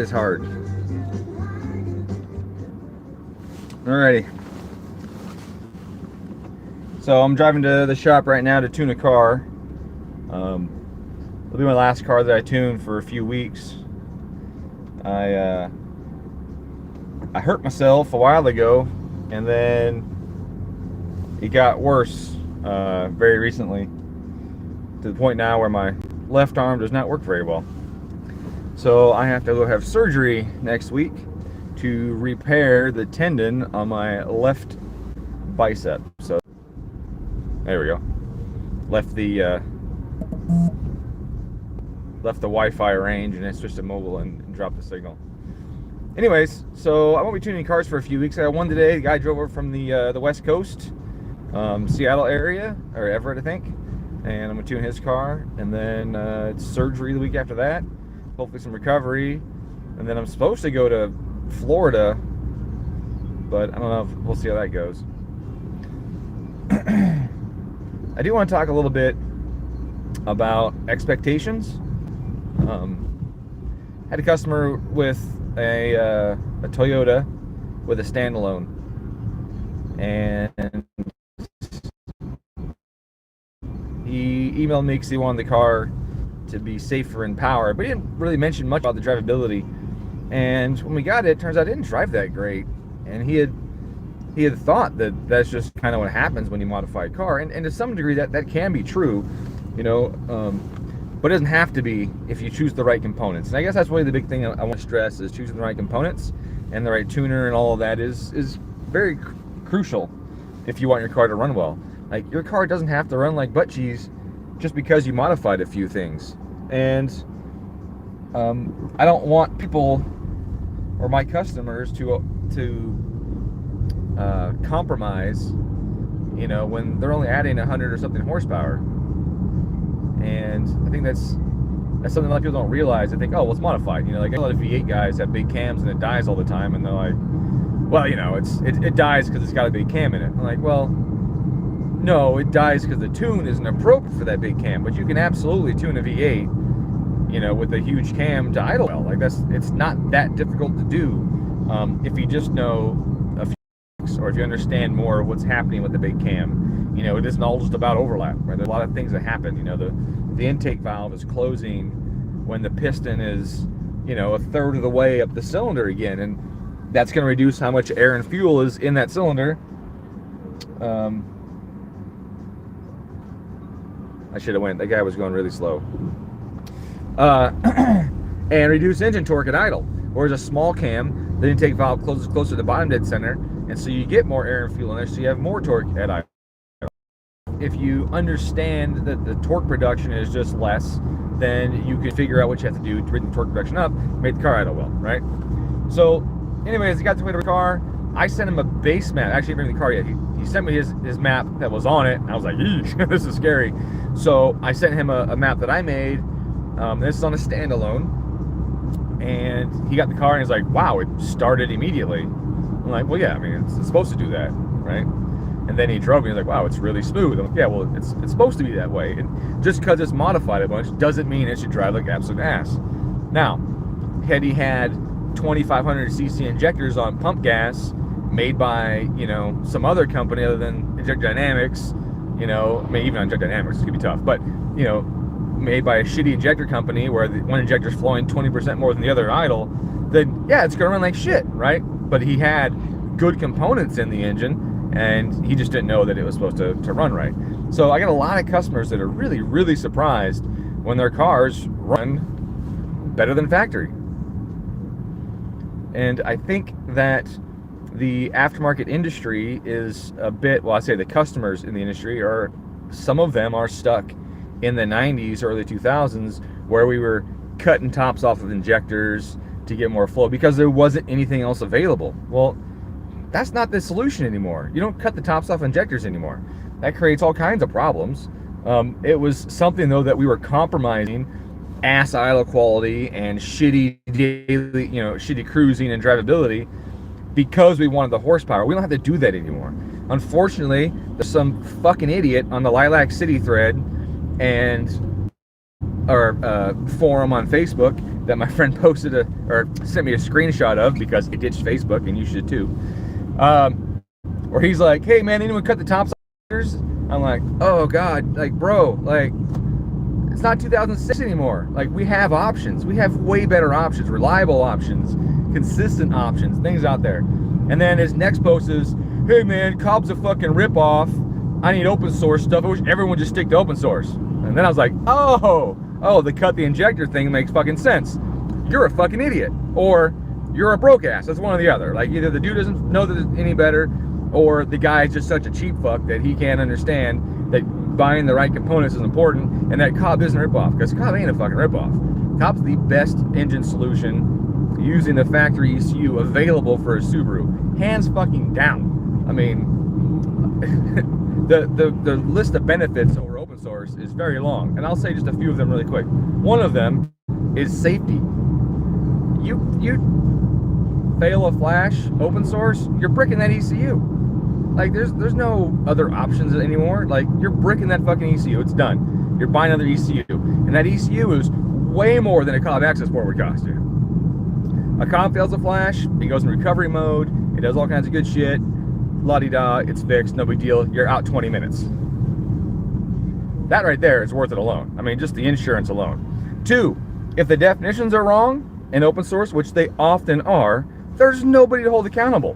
is hard. Alrighty. So I'm driving to the shop right now to tune a car. It'll be my last car that I tune for a few weeks. I hurt myself a while ago, and then it got worse very recently, to the point now where my left arm does not work very well. So I have to go have surgery next week to repair the tendon on my left bicep. So there we go. Left the Wi-Fi range, and it's just a mobile and dropped the signal. Anyways, so I won't be tuning cars for a few weeks. I got one today. The guy drove over from the West Coast, Seattle area, or Everett, I think. And I'm gonna tune his car, and then it's surgery the week after that. Hopefully some recovery, and then I'm supposed to go to Florida, but I don't know. We'll see how that goes. I do want to talk a little bit about expectations. Had a customer with a Toyota with a standalone, and he emailed me because he wanted the car to be safer in power, but he didn't really mention much about the drivability. And when we got it, turns out it didn't drive that great, and he had thought that that's just kind of what happens when you modify a car, and to some degree that can be true, you know, but it doesn't have to be if you choose the right components. And I guess that's really the big thing I want to stress, is choosing the right components, and the right tuner and all of that is very crucial if you want your car to run well. Like, your car doesn't have to run like butt cheese just because you modified a few things. And I don't want people or my customers to compromise, you know, when they're only adding 100 or something horsepower. And I think that's something a lot of people don't realize. They think, oh, well, it's modified. You know, like a lot of V8 guys have big cams and it dies all the time, and they're like, well, you know, it dies because it's got a big cam in it. I'm like, well, no, it dies because the tune isn't appropriate for that big cam. But you can absolutely tune a V8, you know, with a huge cam to idle well. Like, it's not that difficult to do if you just know a few things, or if you understand more of what's happening with the big cam. You know, it isn't all just about overlap, right? There's a lot of things that happen. You know, the intake valve is closing when the piston is, you know, a third of the way up the cylinder again, and that's going to reduce how much air and fuel is in that cylinder. I should have went. That guy was going really slow. And reduce engine torque at idle. Whereas a small cam, the intake valve closes closer to the bottom dead center, and so you get more air and fuel in there, so you have more torque at idle. If you understand that the torque production is just less, then you can figure out what you have to do to bring the torque production up, make the car idle well, right? So, anyways, he got to the car. I sent him a base map. Actually, he didn't bring the car yet. He sent me his map that was on it, and I was like, eesh, this is scary. So I sent him a map that I made. This is on a standalone, and he got the car, and he's like, wow, it started immediately. I'm like, well, yeah, I mean, it's supposed to do that, right? And then he drove me, and he's like, wow, it's really smooth. I'm like, yeah, well, it's supposed to be that way. And just because it's modified a bunch doesn't mean it should drive like absolute ass. Now, had he had 2,500 cc injectors on pump gas made by, you know, some other company other than Inject Dynamics, you know, I mean, even on Inject Dynamics, it's gonna be tough, but, you know, made by a shitty injector company where the one injector's flowing 20% more than the other idle, then yeah, it's gonna run like shit, right? But he had good components in the engine, and he just didn't know that it was supposed to run right. So I got a lot of customers that are really, really surprised when their cars run better than factory. And I think that the aftermarket industry is a bit, well, I say the customers in the industry are, some of them are stuck in the 90s, early 2000s, where we were cutting tops off of injectors to get more flow because there wasn't anything else available. Well, that's not the solution anymore. You don't cut the tops off injectors anymore. That creates all kinds of problems. It was something, though, that we were compromising ass idle quality and shitty daily, you know, shitty cruising and drivability because we wanted the horsepower. We don't have to do that anymore. Unfortunately, there's some fucking idiot on the Lilac City thread, and forum on Facebook that my friend posted or sent me a screenshot of because it ditched Facebook, and you should too. Where he's like, "Hey man, anyone cut the tops off?" I'm like, "Oh God, like bro, like it's not 2006 anymore. Like we have options. We have way better options, reliable options, consistent options, things out there." And then his next post is, "Hey man, Cobb's a fucking ripoff. I need open source stuff. I wish everyone would just stick to open source." And then I was like, oh, the cut the injector thing makes fucking sense. You're a fucking idiot, or you're a broke ass. That's one or the other. Like either the dude doesn't know that it's any better, or the guy is just such a cheap fuck that he can't understand that buying the right components is important, and that Cobb isn't a ripoff, because Cobb ain't a fucking ripoff. Cobb's the best engine solution using the factory ECU available for a Subaru, hands fucking down. I mean, the list of benefits over open source is very long, and I'll say just a few of them really quick. One of them is safety. You fail a flash open source, you're bricking that ECU. Like there's no other options anymore. Like you're bricking that fucking ECU. It's done. You're buying another ECU, and that ECU is way more than a Cobb access port would cost you. A Cobb fails a flash, it goes in recovery mode. It does all kinds of good shit. La-di-da, it's fixed, no big deal. You're out 20 minutes. That right there is worth it alone. I mean, just the insurance alone. 2, if the definitions are wrong in open source, which they often are, there's nobody to hold accountable.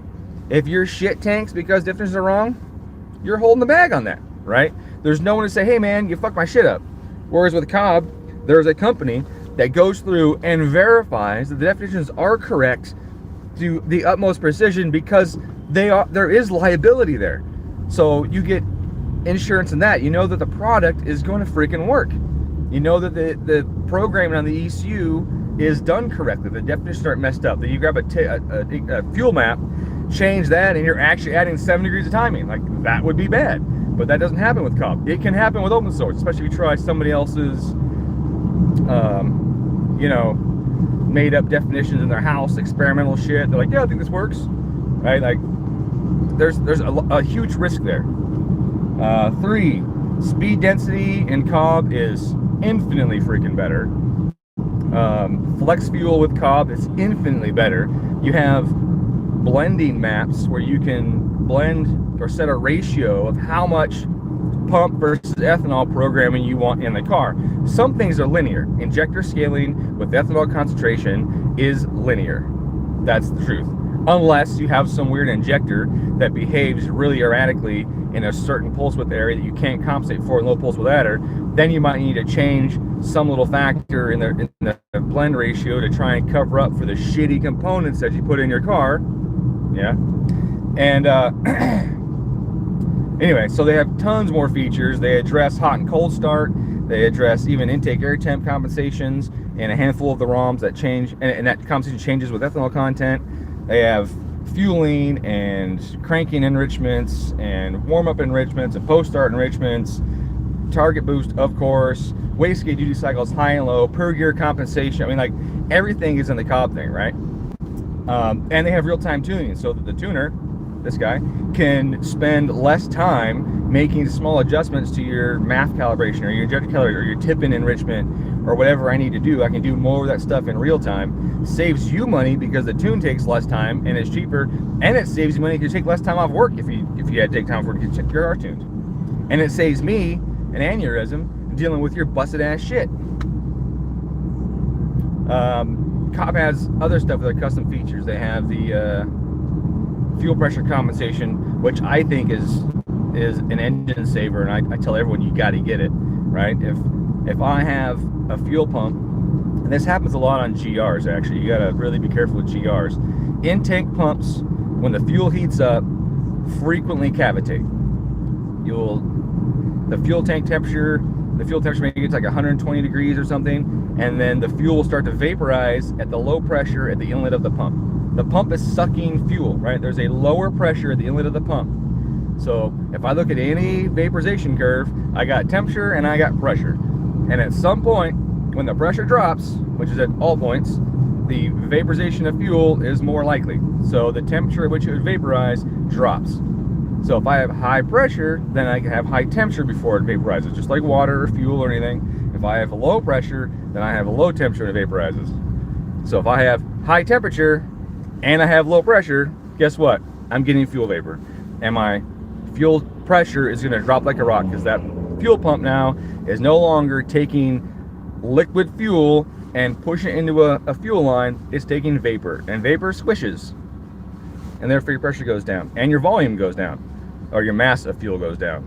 If your shit tanks because definitions are wrong, you're holding the bag on that, right? There's no one to say, "Hey man, you fucked my shit up." Whereas with Cobb, there's a company that goes through and verifies that the definitions are correct to the utmost precision, because there is liability there. So you get insurance in that. You know that the product is going to freaking work. You know that the programming on the ECU is done correctly. The definitions aren't messed up. That you grab a fuel map, change that, and you're actually adding 7 degrees of timing. Like that would be bad. But that doesn't happen with Cobb. It can happen with open source, especially if you try somebody else's made up definitions in their house, experimental shit. They're like, "Yeah, I think this works." Right? Like there's a huge risk there. 3, speed density in Cobb is infinitely freaking better. Flex fuel with Cobb is infinitely better. You have blending maps where you can blend or set a ratio of how much pump versus ethanol programming you want in the car. Some things are linear. Injector scaling with ethanol concentration is linear. That's the truth. Unless you have some weird injector that behaves really erratically in a certain pulse width area that you can't compensate for in low pulse width adder, then you might need to change some little factor in the blend ratio to try and cover up for the shitty components that you put in your car. Yeah. And anyway, so they have tons more features. They address hot and cold start. They address even intake air temp compensations and a handful of the ROMs that change, and that compensation changes with ethanol content. They have fueling and cranking enrichments and warm-up enrichments and post-start enrichments, target boost, of course, wastegate duty cycles, high and low, per gear compensation. I mean, like, everything is in the Cobb thing, right? And they have real-time tuning, so that the tuner, this guy, can spend less time making small adjustments to your MAF calibration or your injector calibration or your tip-in enrichment or whatever I need to do. I can do more of that stuff in real time. Saves you money because the tune takes less time and it's cheaper, and it saves you money because you take less time off work if you had to take time for it to get your car tuned. And it saves me an aneurysm dealing with your busted ass shit. Cobb has other stuff with their custom features. They have the fuel pressure compensation, which I think is an engine saver, and I tell everyone you got to get it, right? If I have a fuel pump, and this happens a lot on GRs actually, you got to really be careful with GRs. Intake pumps, when the fuel heats up, frequently cavitate. The fuel temperature maybe gets like 120 degrees or something, and then the fuel will start to vaporize at the low pressure at the inlet of the pump. The pump is sucking fuel, right? There's a lower pressure at the inlet of the pump. So if I look at any vaporization curve, I got temperature and I got pressure. And at some point, when the pressure drops, which is at all points, the vaporization of fuel is more likely. So the temperature at which it would vaporize drops. So if I have high pressure, then I can have high temperature before it vaporizes, just like water or fuel or anything. If I have a low pressure, then I have a low temperature and it vaporizes. So if I have high temperature and I have low pressure, guess what? I'm getting fuel vapor. And my fuel pressure is going to drop like a rock, because that fuel pump now is no longer taking liquid fuel and pushing it into a fuel line. It's taking vapor, and vapor squishes, and therefore your pressure goes down and your volume goes down, or your mass of fuel goes down,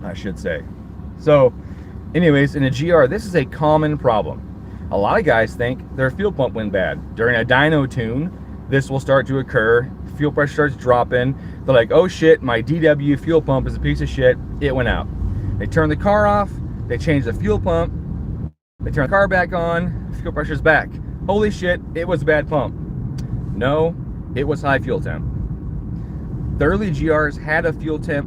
I should say. So anyways, in a GR, this is a common problem. A lot of guys think their fuel pump went bad. During a dyno tune, this will start to occur. Fuel pressure starts dropping. They're like, oh shit, my DW fuel pump is a piece of shit. It went out. They turn the car off. They change the fuel pump. They turn the car back on. Fuel pressure's back. Holy shit, it was a bad pump. No, it was high fuel temp. The early GRs had a fuel temp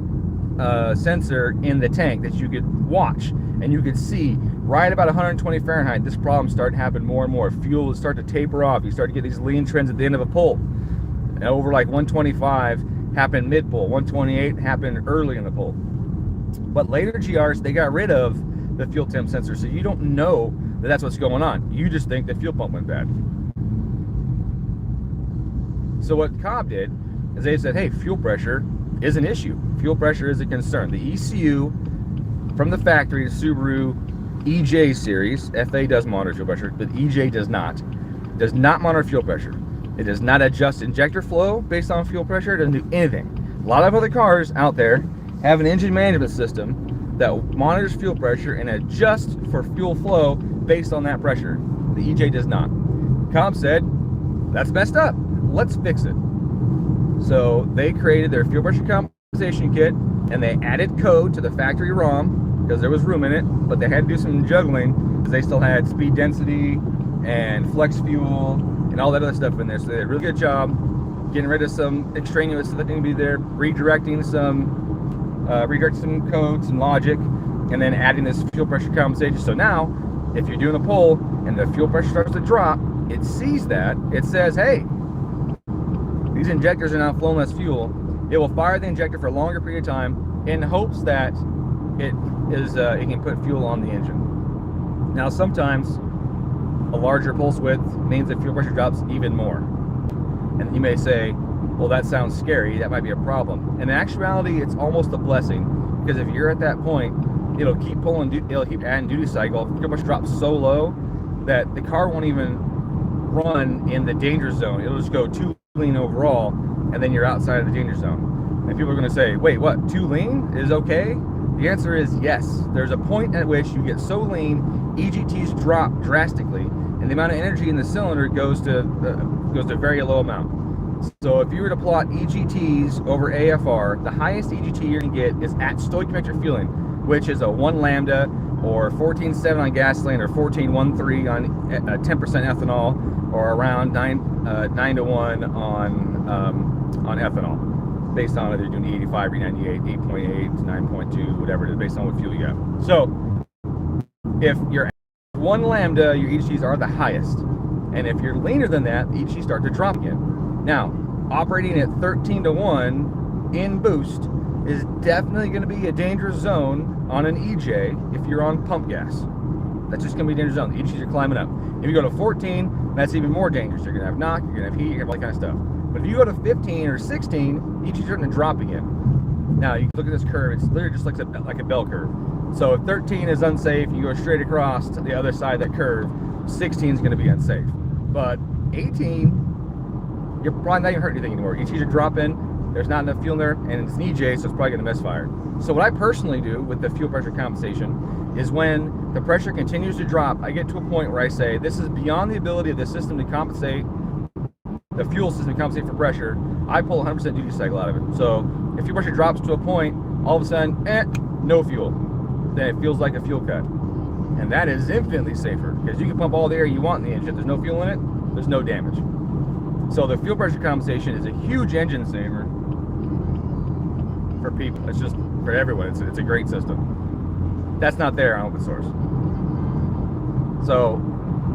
sensor in the tank that you could watch, and you could see right about 120 Fahrenheit, this problem started to happen more and more. Fuel would start to taper off. You start to get these lean trends at the end of a pull. And over like 125 happened mid-pull. 128 happened early in the pull. But later GRs, they got rid of the fuel temp sensor, so you don't know that that's what's going on. You just think the fuel pump went bad. So what Cobb did is they said, hey, fuel pressure is an issue. Fuel pressure is a concern. The ECU from the factory, the Subaru EJ series, FA does monitor fuel pressure, but EJ does not. Does not monitor fuel pressure. It does not adjust injector flow based on fuel pressure. It doesn't do anything. A lot of other cars out there have an engine management system that monitors fuel pressure and adjusts for fuel flow based on that pressure. The EJ does not. Cobb said, that's messed up. Let's fix it. So they created their fuel pressure compensation kit, and they added code to the factory ROM because there was room in it, but they had to do some juggling because they still had speed density and flex fuel and all that other stuff in there. So they did a really good job getting rid of some extraneous stuff that didn't be there, redirecting some code, some logic, and then adding this fuel pressure compensation. So now, if you're doing a pull and the fuel pressure starts to drop, it sees that. It says, hey, these injectors are now flowing less fuel. It will fire the injector for a longer period of time in hopes that it can put fuel on the engine. Now, sometimes a larger pulse width means that fuel pressure drops even more. And you may say, well, that sounds scary. That might be a problem. In actuality, it's almost a blessing, because if you're at that point, it'll keep adding duty cycle. Fuel pressure drops so low that the car won't even run in the danger zone. It'll just go too lean overall, and then you're outside of the danger zone. And people are going to say, wait, what, too lean is okay? The answer is yes. There's a point at which you get so lean, EGTs drop drastically, and the amount of energy in the cylinder goes to a very low amount. So if you were to plot EGTs over AFR, the highest EGT you're going to get is at stoichiometric fueling, which is a 1 lambda or 14.7 on gasoline or 14.13 on 10% ethanol, or around 9 to 1 on ethanol, based on whether you're doing E85, E98, 8.8, 9.2, whatever it is, based on what fuel you got. So if you're at 1 lambda, your EGTs are the highest, and if you're leaner than that, the EGTs start to drop again. Now, operating at 13 to 1 in boost is definitely going to be a dangerous zone on an EJ if you're on pump gas. That's just going to be a dangerous zone. The EGTs are climbing up. If you go to 14, that's even more dangerous. You're going to have knock, you're going to have heat, you're going to have all that kind of stuff. But if you go to 15 or 16, EGTs are starting to drop again. Now, you look at this curve, it's literally just like a bell curve. So if 13 is unsafe, you go straight across to the other side of that curve, 16 is going to be unsafe. But 18, you're probably not even hurting anything anymore. EGTs are dropping, there's not enough fuel in there, and it's an EJ, so it's probably going to misfire. So what I personally do with the fuel pressure compensation is when the pressure continues to drop, I get to a point where I say, this is beyond the ability of the system to compensate, the fuel system to compensate for pressure. I pull 100% duty cycle out of it. So if fuel pressure drops to a point, all of a sudden, no fuel. Then it feels like a fuel cut. And that is infinitely safer, because you can pump all the air you want in the engine. If there's no fuel in it, there's no damage. So the fuel pressure compensation is a huge engine saver for people. It's just for everyone. It's a great system. That's not there on open source. So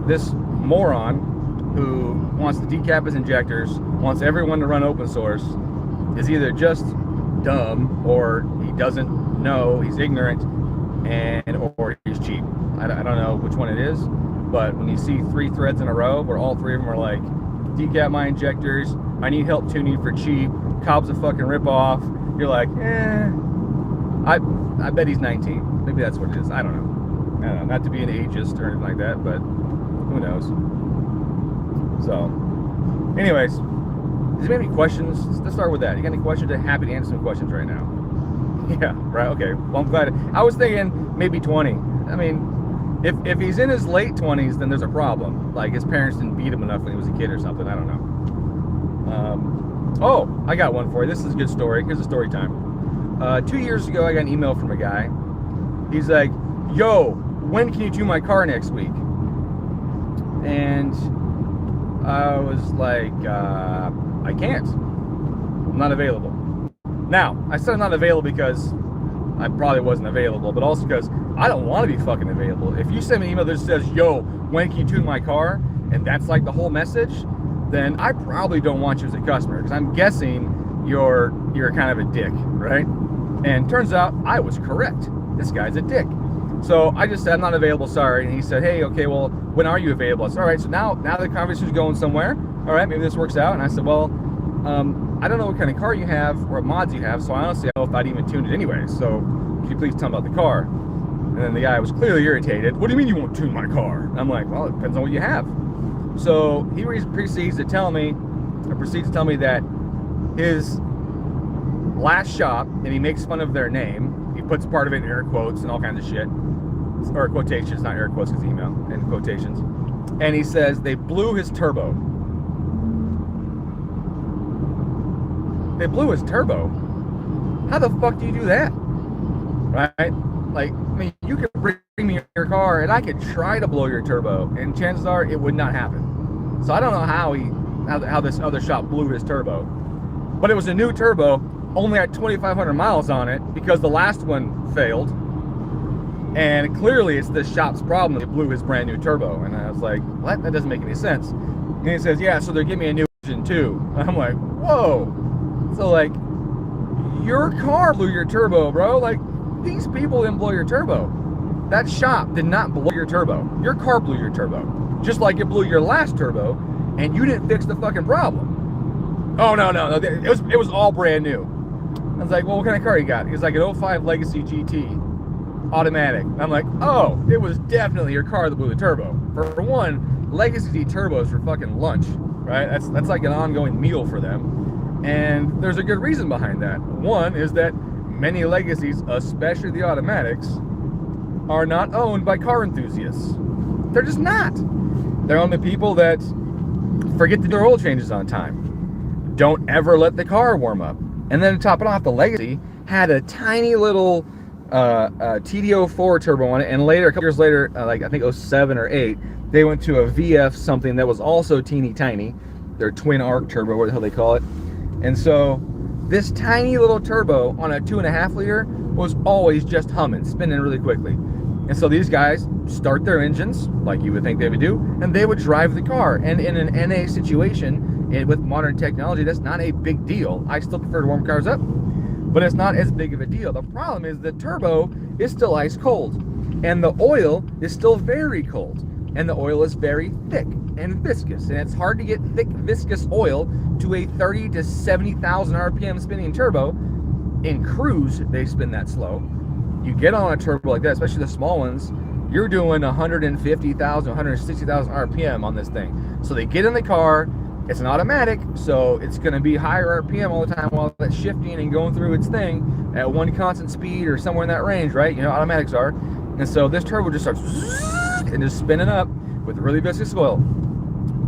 this moron who wants to decap his injectors, wants everyone to run open source, is either just dumb, or he doesn't know, he's ignorant, or he's cheap. I don't know which one it is, but when you see 3 threads in a row where all 3 of them are like, decap my injectors, I need help tuning for cheap, Cobb's a fucking ripoff, you're like, I bet he's 19. Maybe that's what it is. I don't know. Not to be an ageist or anything like that, but who knows. So, anyways, does you have any questions? Let's start with that. You got any questions? I'm happy to answer some questions right now. Yeah, right, okay. Well, I'm glad. I was thinking maybe 20. I mean, if he's in his late 20s, then there's a problem. Like his parents didn't beat him enough when he was a kid or something. I don't know. Oh, I got one for you. This is a good story. Here's a story time. 2 years ago, I got an email from a guy. He's like, yo, when can you tune my car next week? And I was like, I can't. I'm not available. Now, I said I'm not available because I probably wasn't available, but also because I don't want to be fucking available. If you send me an email that says, yo, when can you tune my car? And that's like the whole message, then I probably don't want you as a customer, because I'm guessing you're kind of a dick, right? And turns out I was correct. This guy's a dick. So I just said, I'm not available, sorry. And he said, hey, okay, well, when are you available? I said, all right, so now the conversation's going somewhere. All right, maybe this works out. And I said, well, I don't know what kind of car you have or what mods you have, so I honestly don't know if I'd even tune it anyway. So could you please tell me about the car? And then the guy was clearly irritated. What do you mean you won't tune my car? And I'm like, well, it depends on what you have. So he proceeds to tell me that his last shop, and he makes fun of their name. He puts part of it in air quotes and all kinds of shit. Or quotations, not air quotes, because email, and quotations. And he says they blew his turbo. They blew his turbo? How the fuck do you do that? Right? Like, I mean, you could bring me your car and I could try to blow your turbo, and chances are it would not happen. So I don't know how this other shop blew his turbo. But it was a new turbo, only had 2,500 miles on it because the last one failed. And clearly it's the shop's problem. They blew his brand new turbo. And I was like, what? That doesn't make any sense. And he says, yeah, so they're giving me a new engine too. And I'm like, whoa. So like, your car blew your turbo, bro. Like, these people didn't blow your turbo. That shop did not blow your turbo. Your car blew your turbo. Just like it blew your last turbo, and you didn't fix the fucking problem. Oh, no. It was all brand new. I was like, well, what kind of car you got? He's like an 05 Legacy GT, automatic. And I'm like, oh, it was definitely your car that blew the turbo. For one, Legacy turbos for fucking lunch, right? That's like an ongoing meal for them. And there's a good reason behind that. One is that many Legacies, especially the automatics, are not owned by car enthusiasts. They're just not. They're owned by people that forget to do oil changes on time. Don't ever let the car warm up. And then to top it off, the Legacy had a tiny little TD04 turbo on it, and later, a couple years later, like I think 07 or 8, they went to a VF something that was also teeny tiny. Their twin arc turbo, what the hell they call it. And so this tiny little turbo on a 2.5 liter was always just humming, spinning really quickly. And so these guys start their engines like you would think they would do, and they would drive the car. And in an NA situation, with modern technology, that's not a big deal. I still prefer to warm cars up, but it's not as big of a deal. The problem is the turbo is still ice cold, and the oil is still very cold, and the oil is very thick and viscous, and it's hard to get thick, viscous oil to a 30 to 70,000 RPM spinning turbo. In cruise, they spin that slow. You get on a turbo like that, especially the small ones, you're doing 150,000, 160,000 RPM on this thing. So they get in the car. It's an automatic, so it's going to be higher RPM all the time while that's shifting and going through its thing at one constant speed or somewhere in that range, right? You know, automatics are. And so this turbo just starts and just spinning up with really viscous oil.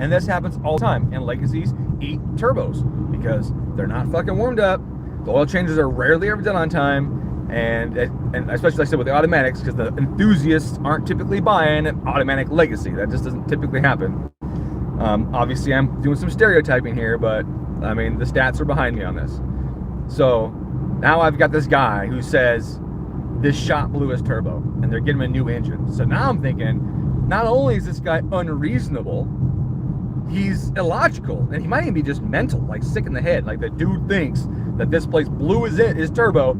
And this happens all the time. And Legacies eat turbos because they're not fucking warmed up. The oil changes are rarely ever done on time. And especially, like I said, with the automatics, because the enthusiasts aren't typically buying an automatic Legacy. That just doesn't typically happen. Obviously, I'm doing some stereotyping here, but I mean, the stats are behind me on this. So now I've got this guy who says this shop blew his turbo and they're getting him a new engine. So now I'm thinking, not only is this guy unreasonable, he's illogical, and he might even be just mental, like sick in the head. Like the dude thinks that this place blew his turbo,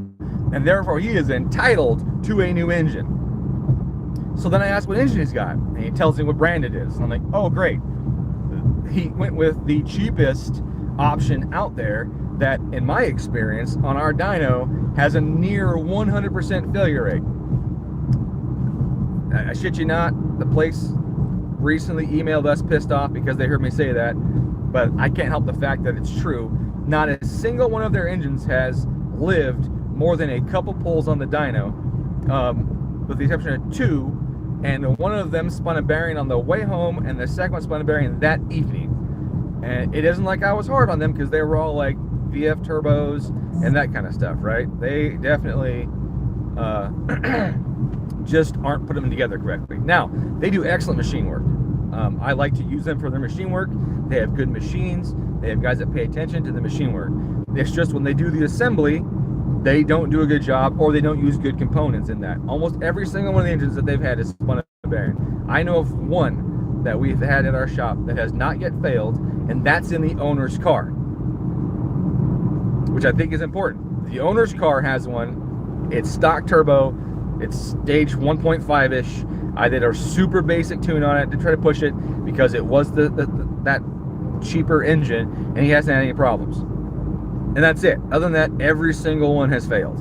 and therefore he is entitled to a new engine. So then I asked what engine he's got, and he tells me what brand it is. And I'm like, oh, great. He went with the cheapest option out there that, in my experience, on our dyno, has a near 100% failure rate. I shit you not, the place recently emailed us pissed off because they heard me say that, but I can't help the fact that it's true. Not a single one of their engines has lived more than a couple pulls on the dyno, with the exception of 2, and one of them spun a bearing on the way home, and the second one spun a bearing that evening. And it isn't like I was hard on them, because they were all like VF turbos and that kind of stuff, right? They definitely just aren't putting them together correctly. Now, they do excellent machine work. I like to use them for their machine work. They have good machines. They have guys that pay attention to the machine work. It's just when they do the assembly, they don't do a good job, or they don't use good components in that. Almost every single one of the engines that they've had is spun a bearing. I know of one that we've had at our shop that has not yet failed, and that's in the owner's car, which I think is important. The owner's car has one. It's stock turbo. It's stage 1.5-ish. I did a super basic tune on it to try to push it because it was that cheaper engine, and he hasn't had any problems. And that's it. Other than that, every single one has failed.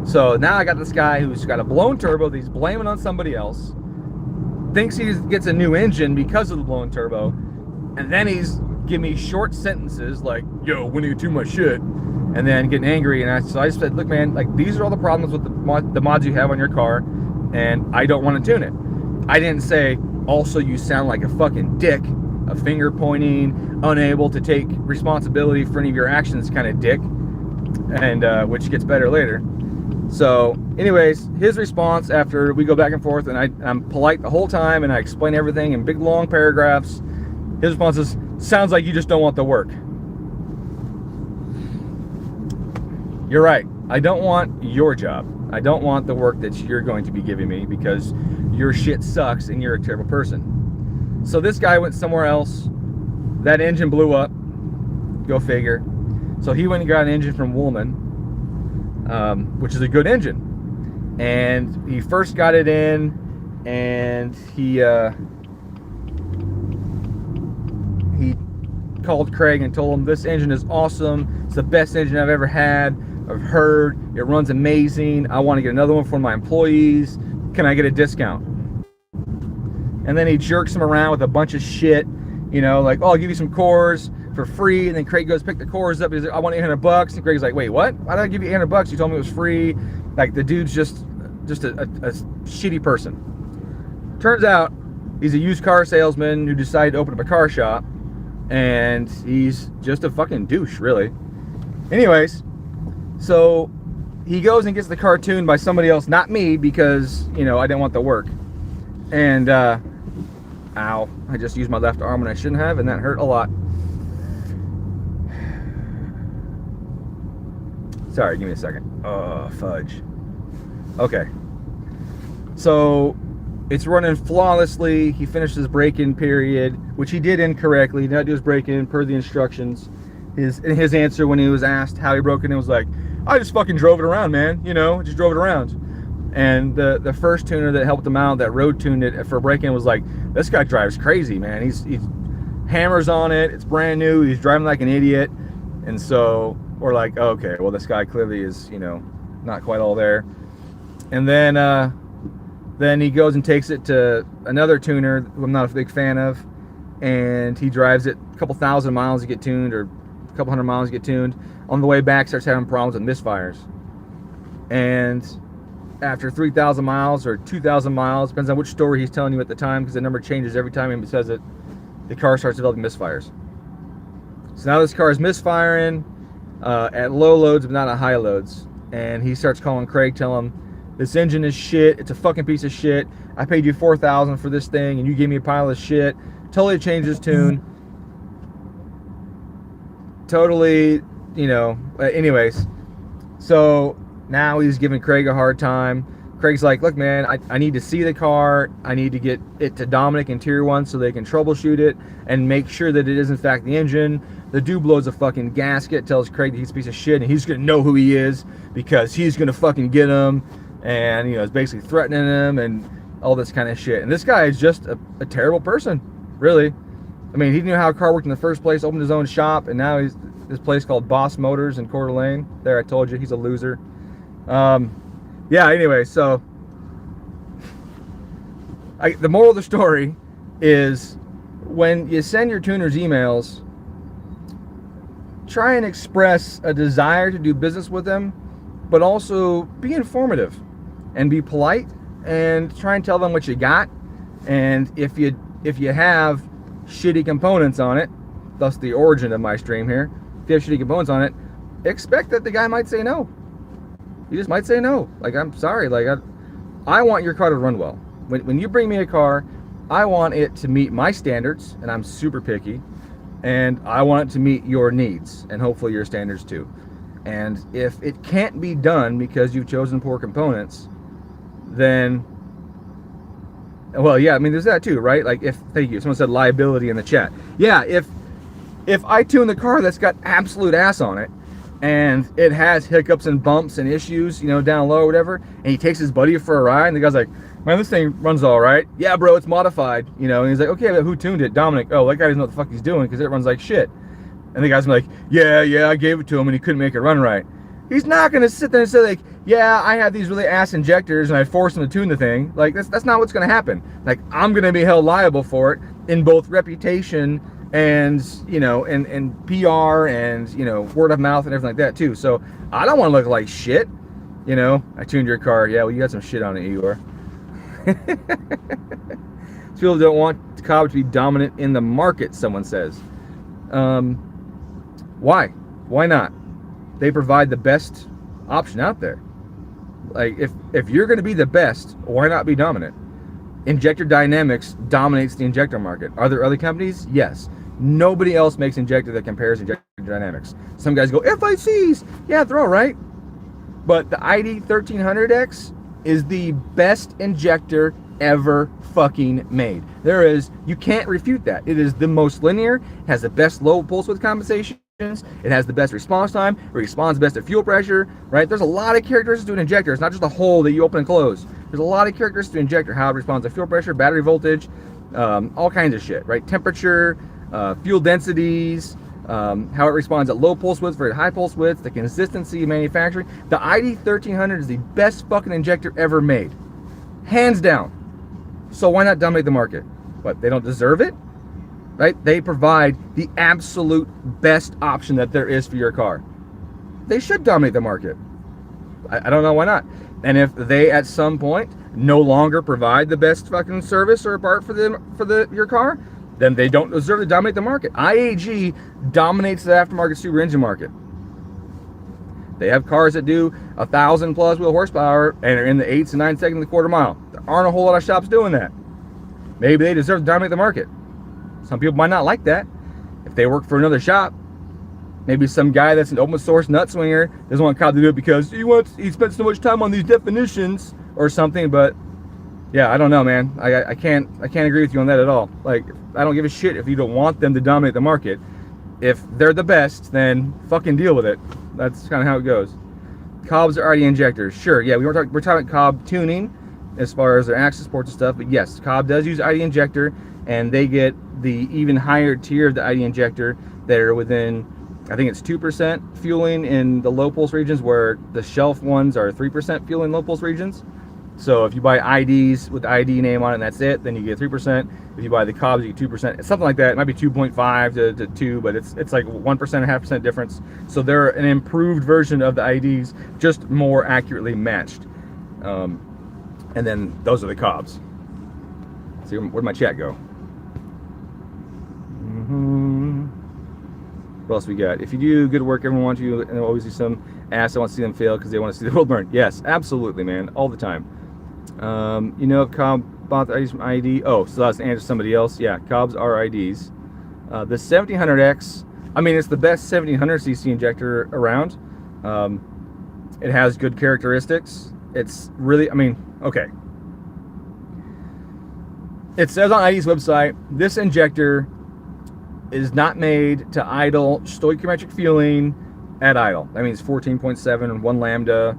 So now I got this guy who's got a blown turbo that he's blaming on somebody else, thinks he gets a new engine because of the blown turbo, and then he's giving me short sentences like, yo, when you do my shit, and then getting angry. And so I just said, look, man, like, these are all the problems with the mods you have on your car, and I don't want to tune it. I didn't say, also, you sound like a fucking dick, a finger pointing, unable to take responsibility for any of your actions kind of dick, and which gets better later. So anyways, his response after we go back and forth, and I'm polite the whole time, and I explain everything in big long paragraphs, his response is, sounds like you just don't want the work. You're right. I don't want your job. I don't want the work that you're going to be giving me, because your shit sucks and you're a terrible person. So this guy went somewhere else. That engine blew up. Go figure. So he went and got an engine from Woolman, which is a good engine. And he first got it in, and he called Craig and told him, this engine is awesome. It's the best engine I've ever had. I've heard it runs amazing. I want to get another one for my employees. Can I get a discount? And then he jerks him around with a bunch of shit, you know, like, oh, I'll give you some cores for free. And then Craig goes pick the cores up. He's like, I want $800. And Craig's like, wait, what? Why did I give you $800? You told me it was free. Like, the dude's just a shitty person. Turns out he's a used car salesman who decided to open up a car shop, and he's just a fucking douche, really. Anyways, so he goes and gets the car tuned by somebody else, not me, because, you know, I didn't want the work. And ow, I just used my left arm when I shouldn't have, and that hurt a lot. Sorry, give me a second. Oh, fudge. Okay. So it's running flawlessly. He finished his break-in period, which he did incorrectly. He did not do his break-in per the instructions. His answer when he was asked how he broke it in was like, I just fucking drove it around, man. You know, just drove it around. And the first tuner that helped him out, that road tuned it for break-in, was like, this guy drives crazy, man. He's hammers on it. It's brand new. He's driving like an idiot. And so we're like, okay, well, this guy clearly is, you know, not quite all there. And then he goes and takes it to another tuner who I'm not a big fan of, and he drives it a couple thousand miles to get tuned, or a couple hundred miles to get tuned. On the way back, starts having problems with misfires. And after 3,000 miles or 2,000 miles, depends on which story he's telling you at the time, because the number changes every time he says it, the car starts developing misfires. So now this car is misfiring at low loads, but not at high loads. And he starts calling Craig, telling him, this engine is shit. It's a fucking piece of shit. I paid you $4,000 for this thing, and you gave me a pile of shit. Totally changed his tune. Totally, you know, anyways. So now he's giving Craig a hard time. Craig's like, look, man, I need to see the car. I need to get it to Dominic Interior One so they can troubleshoot it and make sure that it is in fact the engine. The dude blows a fucking gasket, tells Craig that he's a piece of shit and he's gonna know who he is because he's gonna fucking get him, and you know, is basically threatening him and all this kind of shit. And this guy is just a terrible person, really. I mean, he knew how a car worked in the first place, opened his own shop, and now he's this place called Boss Motors in Coeur d'Alene. There, I told you, he's a loser. Yeah, anyway, so the moral of the story is when you send your tuners emails, try and express a desire to do business with them, but also be informative and be polite and try and tell them what you got. And if you have shitty components on it, thus the origin of my stream here, if you have shitty components on it, expect that the guy might say no. He just might say no. Like, I'm sorry, like I want your car to run well. When you bring me a car, I want it to meet my standards, and I'm super picky, and I want it to meet your needs and hopefully your standards too. And if it can't be done because you've chosen poor components, then, well, yeah, I mean, there's that too, right? Like, thank you, someone said liability in the chat. Yeah, if I tune the car that's got absolute ass on it, and it has hiccups and bumps and issues, you know, down low or whatever, and he takes his buddy for a ride, and the guy's like, man, this thing runs all right. Yeah, bro, it's modified, you know. And he's like, okay, but who tuned it? Dominic. Oh, that guy doesn't know what the fuck he's doing because it runs like shit. And the guy's like, yeah, I gave it to him and he couldn't make it run right. He's not gonna sit there and say like, yeah, I have these really ass injectors and I forced him to tune the thing. Like, that's not what's gonna happen. Like, I'm gonna be held liable for it in both reputation and, you know, and PR and, you know, word of mouth and everything like that too. So I don't want to look like shit, you know. I tuned your car. Yeah, well, you got some shit on it, Igor. People don't want Cobb to be dominant in the market, someone says. Why not? They provide the best option out there. Like, if you're going to be the best, why not be dominant? Injector Dynamics dominates the injector market. Are there other companies? Yes. Nobody else makes injector that compares Injector Dynamics. Some guys go, FICs, yeah, they're all right. But the ID 1300X is the best injector ever fucking made. You can't refute that. It is the most linear, has the best low pulse width compensations, it has the best response time, it responds best to fuel pressure, right? There's a lot of characteristics to an injector. It's not just a hole that you open and close. There's a lot of characteristics to an injector, how it responds to fuel pressure, battery voltage, all kinds of shit, right? Temperature, fuel densities, how it responds at low pulse widths versus high pulse widths, the consistency of manufacturing. The ID 1300 is the best fucking injector ever made, hands down. So why not dominate the market? What, they don't deserve it? Right? They provide the absolute best option that there is for your car. They should dominate the market. I don't know why not. And if they at some point no longer provide the best fucking service or part for your car, then they don't deserve to dominate the market. IAG dominates the aftermarket super engine market. They have cars that do 1,000 plus wheel horsepower and are in the 8 to 9 seconds of the quarter mile. There aren't a whole lot of shops doing that. Maybe they deserve to dominate the market. Some people might not like that. If they work for another shop, maybe some guy that's an open source nut swinger doesn't want Cobb to do it because he spent so much time on these definitions or something. But yeah, I don't know, man. I can't agree with you on that at all. Like, I don't give a shit if you don't want them to dominate the market. If they're the best, then fucking deal with it. That's kind of how it goes. Cobb's are ID injectors. Sure, yeah, we're talking Cobb tuning as far as their access ports and stuff. But yes, Cobb does use ID injector, and they get the even higher tier of the ID injector that are within, I think it's 2% fueling in the low pulse regions, where the shelf ones are 3% fueling in low pulse regions. So if you buy IDs with the ID name on it and that's it, then you get 3%. If you buy the Cobbs, you get 2%. It's something like that. It might be 2.5 to 2, but it's like 1%, 0.5% difference. So they're an improved version of the IDs, just more accurately matched. And then those are the Cobbs. See, where'd my chat go? What else we got? If you do good work, everyone wants you, and there'll always be some ass that wants to see them fail because they want to see the world burn. Yes, absolutely, man, all the time. You know, if Cobb bought the IDs from ID, oh, so that's the answer to somebody else. Yeah, Cobb's are IDs. The 1700X, I mean, it's the best 1700cc injector around. It has good characteristics. It's really, I mean, okay. It says on ID's website, this injector is not made to idle stoichiometric fueling at idle. That means 14.7 and 1 lambda,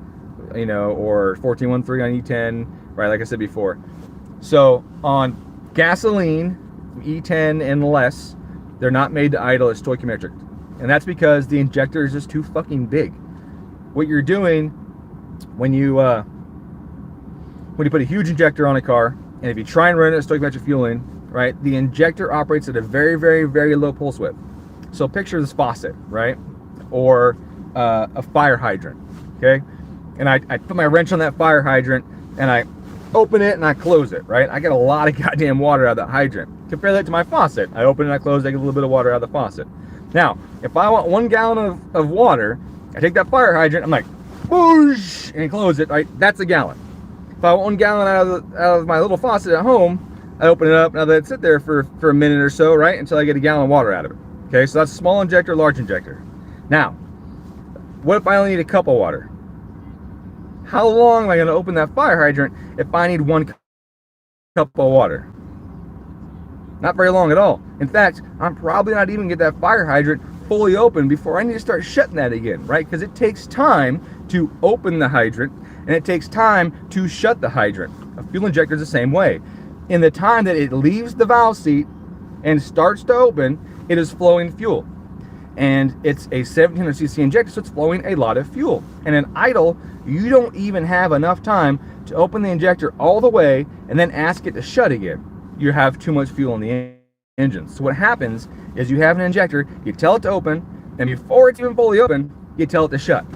you know, or 14.13 on E10, right? Like I said before. So on gasoline, E10 and less, they're not made to idle at stoichiometric. And that's because the injector is just too fucking big. What you're doing when you put a huge injector on a car, and if you try and run it at stoichiometric fueling, right, the injector operates at a very, very, very low pulse width. So picture this faucet, right, or a fire hydrant, okay? And I put my wrench on that fire hydrant, and I open it and I close it, right? I get a lot of goddamn water out of that hydrant. Compare that to my faucet. I open it, I close it, I get a little bit of water out of the faucet. Now, if I want 1 gallon of water, I take that fire hydrant, I'm like, whoosh, and close it, right? That's a gallon. If I want 1 gallon out of my little faucet at home, I open it up and I let it sit there for a minute or so, right? Until I get a gallon of water out of it. Okay, so that's small injector, large injector. Now, what if I only need a cup of water? How long am I going to open that fire hydrant if I need 1 cup of water? Not very long at all. In fact, I'm probably not even going to get that fire hydrant fully open before I need to start shutting that again, right? Because it takes time to open the hydrant and it takes time to shut the hydrant. A fuel injector is the same way. In the time that it leaves the valve seat and starts to open, it is flowing fuel. And it's a 1700cc injector, so it's flowing a lot of fuel. And in idle, you don't even have enough time to open the injector all the way and then ask it to shut again. You have too much fuel in the engine. So what happens is you have an injector, you tell it to open, and before it's even fully open, you tell it to shut.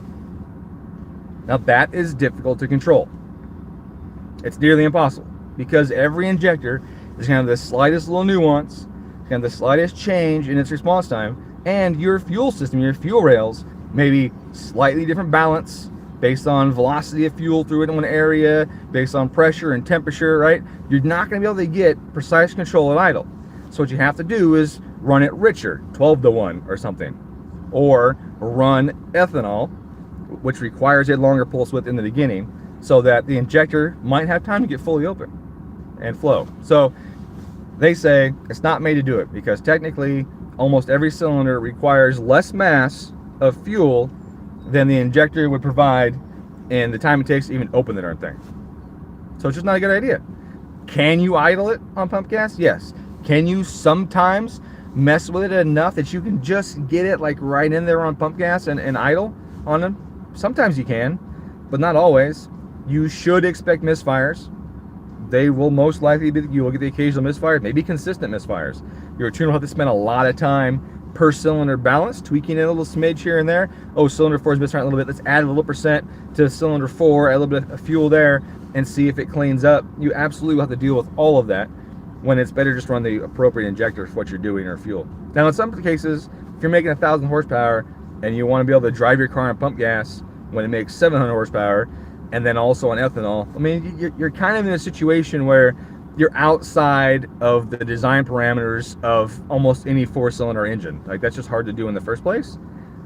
Now that is difficult to control. It's nearly impossible because every injector is kind of the slightest little nuance, kind of the slightest change in its response time, and your fuel system, your fuel rails, may be slightly different balance based on velocity of fuel through it in one area, based on pressure and temperature, right? You're not going to be able to get precise control at idle. So what you have to do is run it richer, 12-to-1 or something, or run ethanol, which requires a longer pulse width in the beginning, so that the injector might have time to get fully open and flow. So they say it's not made to do it because technically almost every cylinder requires less mass of fuel than the injector would provide in the time it takes to even open the darn thing. So it's just not a good idea. Can you idle it on pump gas? Yes. Can you sometimes mess with it enough that you can just get it like right in there on pump gas and idle on them? Sometimes you can, but not always. You should expect misfires. They will most likely be, you will get the occasional misfires, maybe consistent misfires. Your tuner will have to spend a lot of time per cylinder balance, tweaking it a little smidge here and there. Oh, cylinder 4 is misfiring a little bit. Let's add a little percent to cylinder 4, add a little bit of fuel there, and see if it cleans up. You absolutely will have to deal with all of that when it's better just run the appropriate injector for what you're doing or fuel. Now, in some cases, if you're making 1,000 horsepower and you want to be able to drive your car on pump gas when it makes 700 horsepower, and then also on ethanol, I mean, you're kind of in a situation where you're outside of the design parameters of almost any 4-cylinder engine. Like, that's just hard to do in the first place.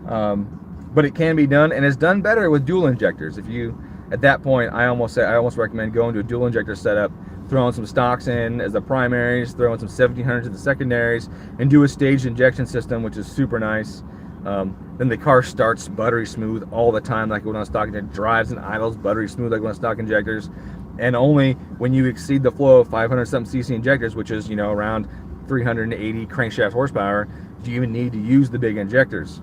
But it can be done, and it's done better with dual injectors. If you, at that point, I almost recommend going to a dual injector setup, throwing some stocks in as the primaries, throwing some 1700s as the secondaries, and do a staged injection system, which is super nice. Then the car starts buttery smooth all the time, like when on stock injectors, drives and idles buttery smooth like when on stock injectors. And only when you exceed the flow of 500 something cc injectors, which is, you know, around 380 crankshaft horsepower, do you even need to use the big injectors.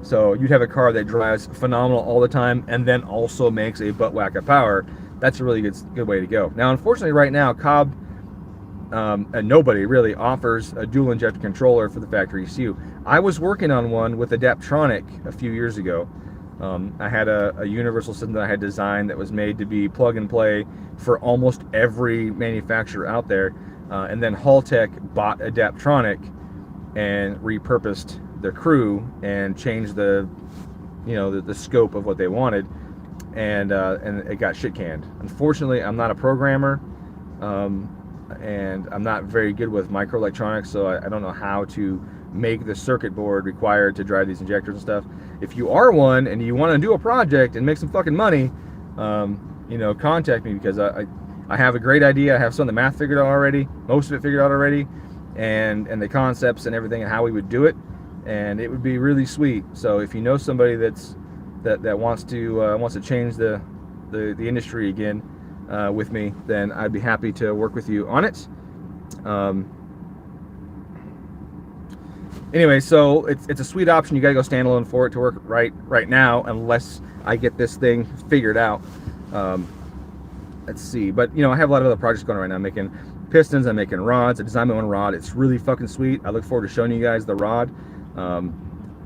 So you'd have a car that drives phenomenal all the time and then also makes a butt whack of power. That's a really good way to go. Now, unfortunately, right now, Cobb and nobody really offers a dual injector controller for the factory ECU. I was working on one with Adaptronic a few years ago. I had a universal system that I had designed that was made to be plug and play for almost every manufacturer out there. And then Haltech bought Adaptronic and repurposed their crew and changed the scope of what they wanted, and it got shit canned. Unfortunately, I'm not a programmer, and I'm not very good with microelectronics, so I don't know how to make the circuit board required to drive these injectors and stuff. If you are one and you want to do a project and make some fucking money, you know, contact me, because I have a great idea. I have some of the math figured out already, most of it figured out already, and the concepts and everything and how we would do it, and it would be really sweet. So if you know somebody that wants to change the industry again with me, then I'd be happy to work with you on it. Anyway, so it's a sweet option. You gotta go standalone for it to work right now, unless I get this thing figured out. Let's see, but you know, I have a lot of other projects going right now. I'm making pistons, I'm making rods. I designed my own rod. It's really fucking sweet. I look forward to showing you guys the rod.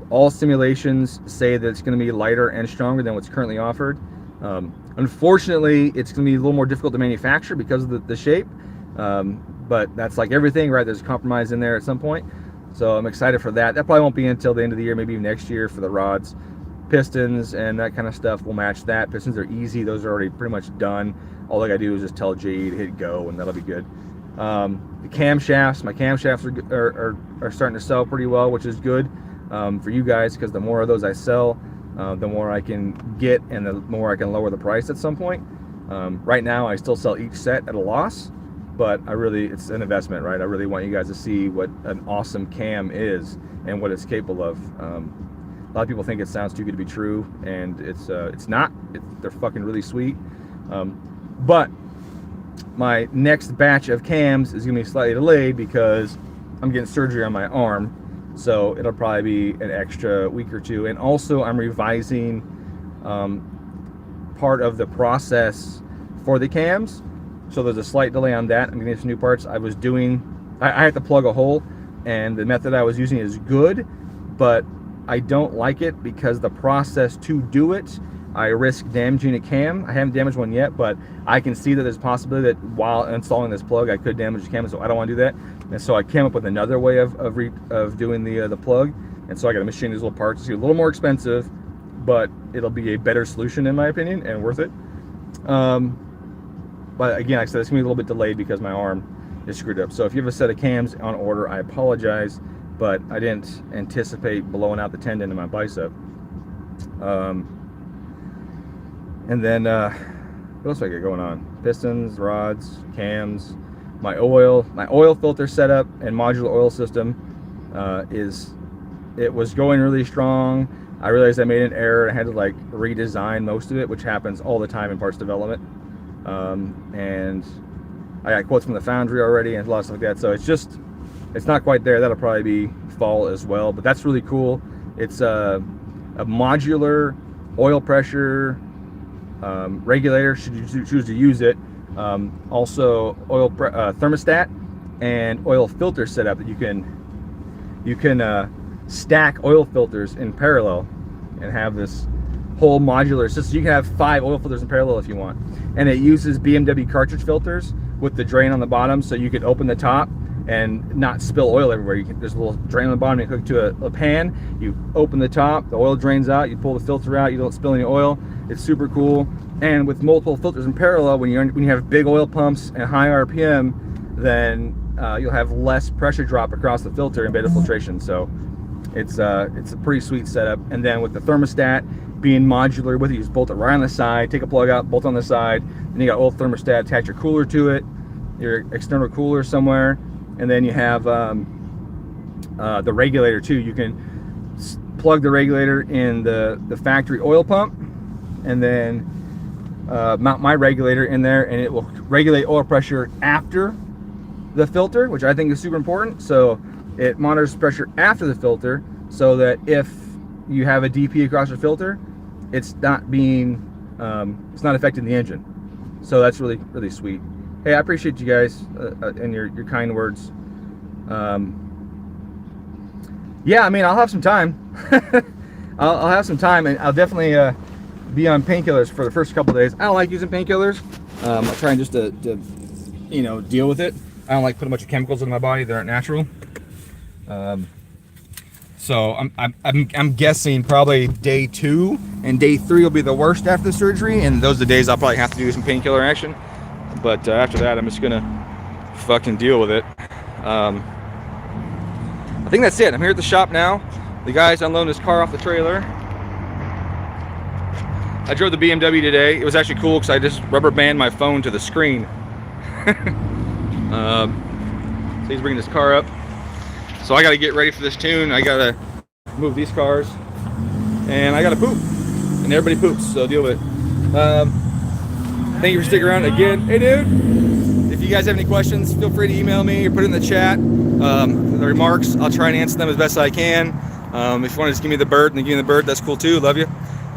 All simulations say that it's going to be lighter and stronger than what's currently offered. Unfortunately, it's going to be a little more difficult to manufacture because of the shape. But that's like everything, right? There's a compromise in there at some point. So I'm excited for that. That probably won't be until the end of the year, maybe even next year for the rods. Pistons and that kind of stuff will match that. Pistons are easy. Those are already pretty much done. All I gotta do is just tell G to hit go, and that'll be good. The camshafts, my camshafts are starting to sell pretty well, which is good for you guys, because the more of those I sell, the more I can get, and the more I can lower the price at some point. Right now, I still sell each set at a loss, but it's an investment, right? I really want you guys to see what an awesome cam is and what it's capable of. A lot of people think it sounds too good to be true, and it's not. They're fucking really sweet. But my next batch of cams is gonna be slightly delayed because I'm getting surgery on my arm, so it'll probably be an extra week or two. And also, I'm revising part of the process for the cams, so there's a slight delay on that. I'm gonna get some new parts. I had to plug a hole, and the method I was using is good, but I don't like it because the process to do it, I risk damaging a cam. I haven't damaged one yet, but I can see that there's a possibility that while installing this plug, I could damage the cam, so I don't want to do that. And so I came up with another way of doing the plug. And so I got to machine these little parts. It's a little more expensive, but it'll be a better solution in my opinion, and worth it. But again, like I said, it's gonna be a little bit delayed because my arm is screwed up. So if you have a set of cams on order, I apologize, but I didn't anticipate blowing out the tendon in my bicep. And then, what else do I got going on? Pistons, rods, cams, my oil filter setup and modular oil system it was going really strong. I realized I made an error. I had to like redesign most of it, which happens all the time in parts development. And I got quotes from the foundry already and a lot of stuff like that. So it's not quite there. That'll probably be fall as well, but that's really cool. It's a modular oil pressure regulator, should you choose to use it. Also oil thermostat and oil filter setup that you can stack oil filters in parallel and have this whole modular system. You can have 5 oil filters in parallel if you want, and it uses BMW cartridge filters with the drain on the bottom, so you could open the top and not spill oil everywhere. There's a little drain on the bottom. You hook to a pan, you open the top, the oil drains out, you pull the filter out, you don't spill any oil. It's super cool. And with multiple filters in parallel, when you have big oil pumps and high RPM, then you'll have less pressure drop across the filter and better filtration. So it's a pretty sweet setup. And then with the thermostat being modular with it, you just bolt it right on the side, take a plug out, bolt on the side, then you got oil thermostat, attach your cooler to it, your external cooler somewhere, and then you have the regulator too. You can plug the regulator in the factory oil pump, and then mount my regulator in there, and it will regulate oil pressure after the filter, which I think is super important. So it monitors pressure after the filter, so that if you have a DP across your filter, it's not affecting the engine. So that's really, really sweet. Hey, I appreciate you guys and your kind words. Yeah, I mean, I'll have some time. I'll have some time, and I'll definitely be on painkillers for the first couple of days. I don't like using painkillers. I'm trying just to deal with it. I don't like putting a bunch of chemicals in my body that aren't natural. So I'm guessing probably day 2 and day 3 will be the worst after the surgery, and those are the days I'll probably have to do some painkiller action. But after that, I'm just gonna fucking deal with it. I think that's it. I'm here at the shop now. The guy's unloading his car off the trailer. I drove the BMW today. It was actually cool because I just rubber band my phone to the screen. So he's bringing this car up. So I got to get ready for this tune. I got to move these cars, and I got to poop, and everybody poops, so deal with it. Thank you for sticking around again. Hey, dude. If you guys have any questions, feel free to email me or put it in the chat. The remarks, I'll try and answer them as best I can. If you want to just give me the bird, then give me the bird. That's cool too. Love you.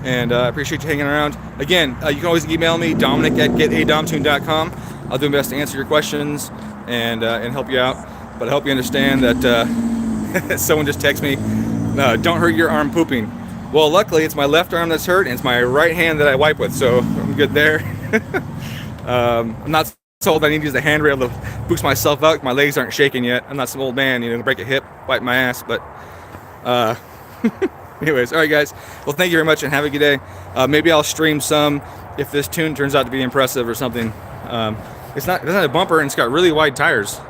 And I appreciate you hanging around. Again, you can always email me, Dominic@GetaDomTune.com. I'll do my best to answer your questions and help you out. But I hope you understand that someone just texted me, don't hurt your arm pooping. Well, luckily, it's my left arm that's hurt, and it's my right hand that I wipe with, so I'm good there. I'm not told I need to use the handrail to boost myself out. My legs aren't shaking yet. I'm not some old man, to break a hip, wipe my ass, but... Anyways, all right, guys. Well, thank you very much, and have a good day. Maybe I'll stream some if this tune turns out to be impressive or something. It doesn't have a bumper, and it's got really wide tires,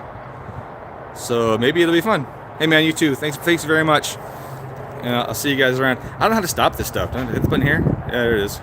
so maybe it'll be fun. Hey, man, you too. Thanks very much. And I'll see you guys around. I don't know how to stop this stuff. Don't I hit the button here? Yeah, there it is.